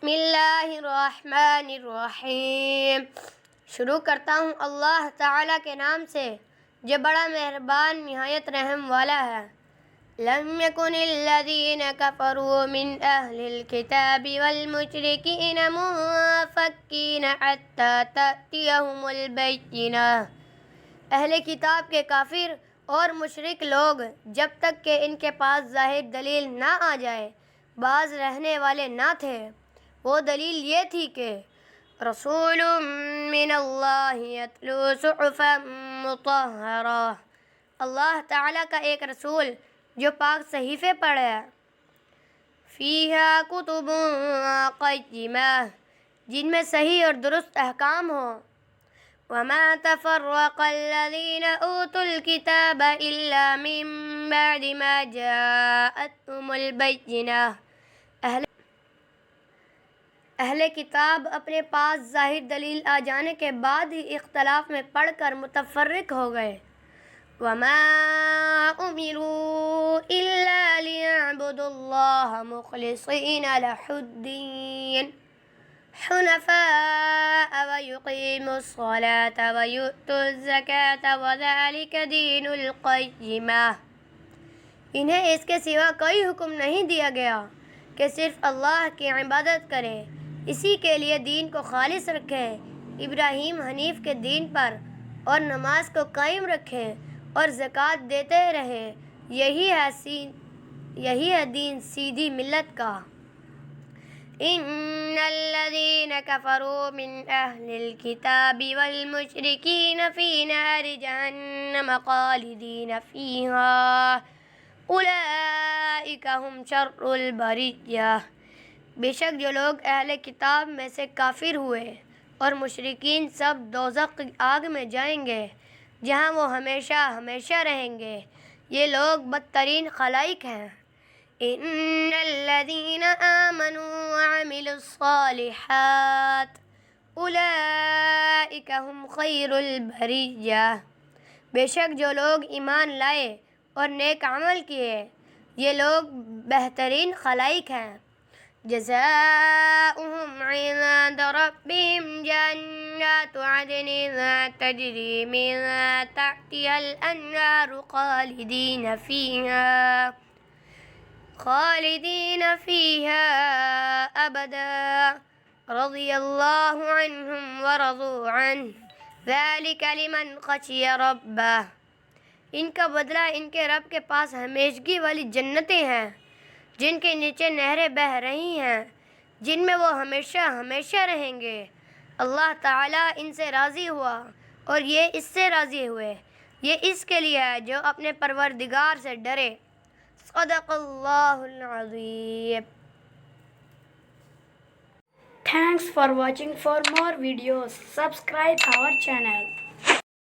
بسم اللہ الرحمن الرحیم۔ شروع کرتا ہوں اللہ تعالیٰ کے نام سے جو بڑا مہربان نہایت رحم والا ہے۔ لم يكن الذين كفروا من أهل الكتاب والمشركين منفكين حتى تأتيهم البينة۔ اہل کتاب کے کافر اور مشرک لوگ جب تک کہ ان کے پاس ظاہر دلیل نہ آ جائے باز رہنے والے نہ تھے۔ وہ دلیل یہ تھی کہ رسول من اللہ یتلو صحفا مطہرہ، اللہ تعالیٰ کا ایک رسول جو پاک صحیفے پڑھے، فیہا کتب قیمہ، جن میں صحیح اور درست احکام ہوں۔ وما تفرق الذین اوتوا الکتاب الا من بعد ما جاءتهم البینہ، اہل کتاب اپنے پاس ظاہر دلیل آ جانے کے بعد ہی اختلاف میں پڑھ کر متفرق ہو گئے۔ وما امروا الا ليعبدوا الله مخلصين له الدين حنفاء ويقيموا الصلاة ويؤتوا الزكاة وذلك دين القيمة۔ انہیں اس کے سوا کوئی حکم نہیں دیا گیا کہ صرف اللہ کی عبادت کرے، اسی کے لیے دین کو خالص رکھے، ابراہیم حنیف کے دین پر، اور نماز کو قائم رکھے اور زکوٰۃ دیتے رہے، یہی ہے دین سیدھی ملت کا۔ ان الذين كفروا من اهل الكتاب والمشركين في نار جهنم خالدين فيها اولئك هم شر البرية۔ بے شک جو لوگ اہل کتاب میں سے کافر ہوئے اور مشرکین سب دوزخ کی آگ میں جائیں گے جہاں وہ ہمیشہ ہمیشہ رہیں گے، یہ لوگ بدترین خلائق ہیں۔ ان الذين آمنوا وعملوا الصالحات اولئك هم خیر البریہ۔ بے شک جو لوگ ایمان لائے اور نیک عمل کیے یہ لوگ بہترین خلائق ہیں۔ جزاؤهم عند ربهم جنات عدن تجری من تحتها الانہار خالدین فیہا ابدا رضی اللہ عنہم ورضوا عنہ ذلک لمن خشی ربہ۔ ان کا بدلہ ان کے رب کے پاس ہمیشگی والی جنتیں ہیں جن کے نیچے نہریں بہہ رہی ہیں، جن میں وہ ہمیشہ ہمیشہ رہیں گے۔ اللہ تعالیٰ ان سے راضی ہوا اور یہ اس سے راضی ہوئے، یہ اس کے لیے ہے جو اپنے پروردگار سے ڈرے۔ صدق اللہ العظیم۔ Thanks for watching. For more videos, subscribe our channel.